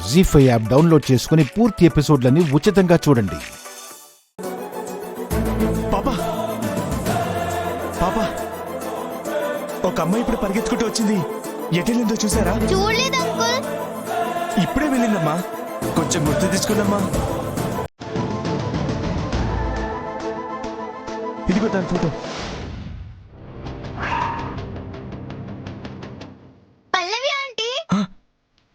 జీ5 app download చేసుకుని పూర్తి ఎపిసోడ్లని ఉచితంగా చూడండి. పాపా పాపా ఒక అమ్మాయి ఇప్పుడు పరిగెత్తుకుంటూ వచ్చింది. ఎటెళ్ళిందో చూసారా? చూడలేదు అంకుల్. ఇప్పుడే వెళ్ళిందమ్మా. కొంచెం గుర్తు తీసుకుందమ్మా. ఇదిగో దాని ఫోటో. పల్లవి ఆంటీ.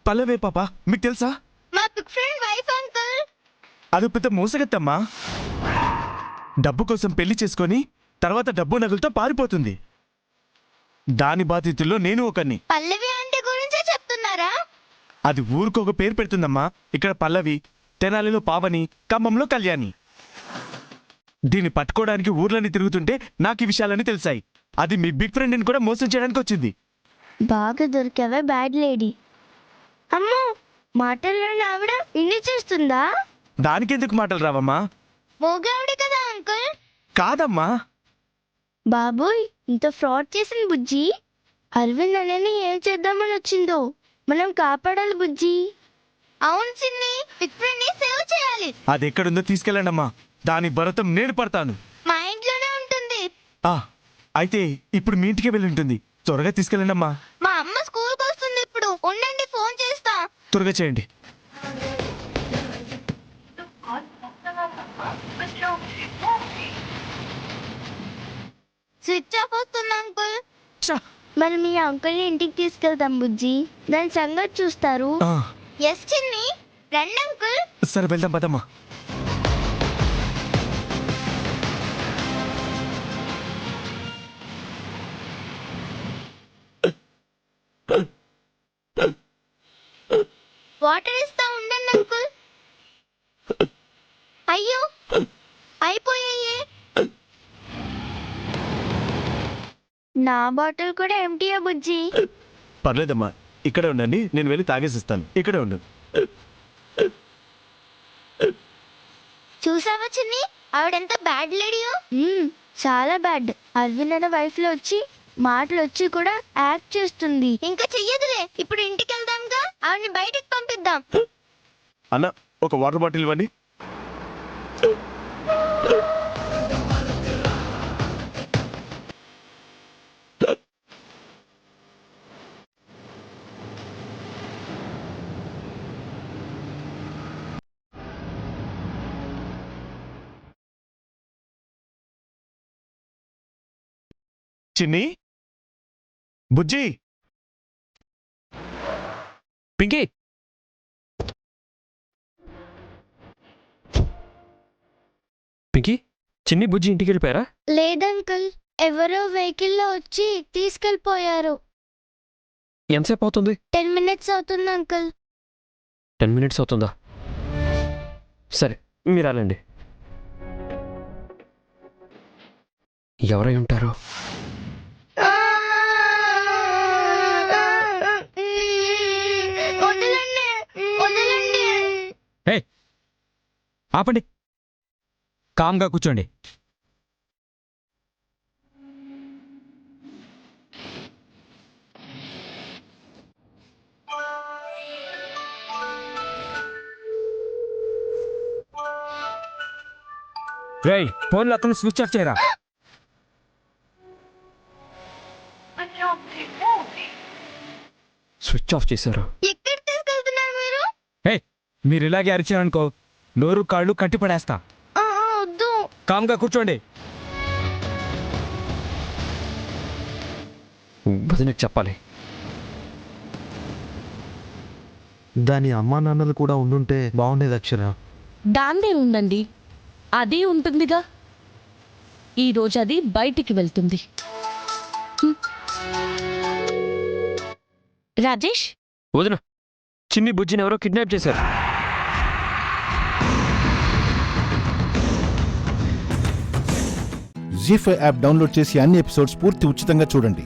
పల్లవే పాపా, మీకు తెలుసా? మా బిగ్ ఫ్రెండ్ వైఫ్ అంకుల్. అది పెద్ద మోసగత్తమ్మా. డబ్బు కోసం పెళ్లి చేసుకొని తర్వాత డబ్బు నగలతో పారిపోతుంది. దాని బాధితుల్లో నేను ఒకరిని. పల్లవి ఆంటీ గురించే చెప్తున్నారా? అది ఊరికొక పేరు పెడుతుందమ్మా. ఇక్కడ పల్లవి, తెనాలిలో పావని, ఖమ్మంలో కళ్యాణి. దీన్ని పట్టుకోవడానికి ఊర్లని తిరుగుతుంటే నాకు ఈ విషయాలన్నీ తెలిసాయి. అది మీ బిగ్ ఫ్రెండ్ని కూడా మోసం చేయడానికి వచ్చింది. బాగా దొరికావే బ్యాడ్ లేడీ. అమ్మో, మాటల్లోని ఆవిడ ఇన్ని చేస్తుందా? దానికెందుకు మాటలు రావమ్మా? మోగావిడ కదా అంకుల్. కాదమ్మా. బాబోయ్, ఇంత ఫ్రాడ్ చేసిన బుజ్జి. అరవింద్ అనేది ఏం చేద్దామని వచ్చిందో మనం కాపాడాలి బుజ్జి. అవును చిన్ని, బిగ్ ఫ్రెండ్ ని సేవ్ చేయాలి. అది ఎక్కడుందో తీసుకెళ్ళండమ్మా. దాని భరతం నేను పడతాను. మా ఇంట్లోనే ఉంటుంది. అయితే ఇప్పుడు మీ ఇంటికే వెళ్ళి ఉంటుంది. త్వరగా తీసుకెళ్ళండమ్మా. మా అమ్మ స్కూల్కి వస్తుంది ఇప్పుడు. ఉండండి, ఫోన్ చేస్తా. త్వరగా చేయండి. స్విచ్ ఆఫ్ వస్తుంది అంకుల్. మరి మీ అంకుల్ని ఇంటికి తీసుకెళ్తాం బుజ్జి. దాని సంగతి చూస్తారు. ఎస్ చిన్ని, రండి అంకుల్. సరే వెళ్దాం పదమ్మా. వాటర్ ఇస్తా, ఉండండి అంకుల్. అయ్యో, అయిపోయాయే. నా బాటిల్ కూడా ఎంటీయా బుజ్జి. పర్లేదమ్మా, ఇక్కడే ఉండండి. నేను వెళ్ళి తాగేసిస్తాను. ఇక్కడే ఉండు. చూసావా చిన్ని, ఆవిడెంత బ్యాడ్ లేడీయో. చాలా బ్యాడ్. అరవింద్ అనే వైఫ్ లో వచ్చి మాటలు వచ్చి కూడా యాక్ట్ చేస్తుంది. ఇంకా చెయ్యదులే. ఇప్పుడు ఇంటికి వెళ్దాంగా, ఆవిడని బయటికి పంపిద్దాం. అన్న, ఒక వాటర్ బాటిల్ ఇవ్వండి. చిన్ని, బుజ్జి, పింకీ, పింకీ, చిన్ని బుజ్జి ఇంటికి వెళ్ళిపోయారా? లేదంకుల్, ఎవరో వెహికల్ లో వచ్చి తీసుకెళ్ళిపోయారు. ఎంతసేపు అవుతుంది? 10 minutes అవుతుంది అంకుల్. 10 minutes అవుతుందా? సరే, మీరు వెళ్ళండి. ఎవరై ఉంటారు? హే, ఆపండి. కామ్గా కూర్చోండి. రేయ్, ఫోన్లో అతను స్విచ్ ఆఫ్ చేయరా. స్విచ్ ఆఫ్ చేశారు. ఎక్కడ తీసుకెళ్తున్నారు మీరు? హే, మీరు ఇలాగే అరిచారనుకో నోరు కాళ్ళు కట్టి పడేస్తా. వద్దు. కామ్గా కూర్చోండి. వదినకి చెప్పాలి. దాని అమ్మా నాన్నలు కూడా ఉండుంటే బాగుండేది అక్షర. దాందే ఉందండి, అది ఉంటుందిగా. ఈరోజు అది బయటికి వెళ్తుంది. రాజేష్, వదిన, చిన్ని బుజ్జిని ఎవరో కిడ్నాప్ చేశారు. జీ5 యాప్ డౌన్లోడ్ చేసి అన్ని ఎపిసోడ్స్ పూర్తి ఉచితంగా చూడండి.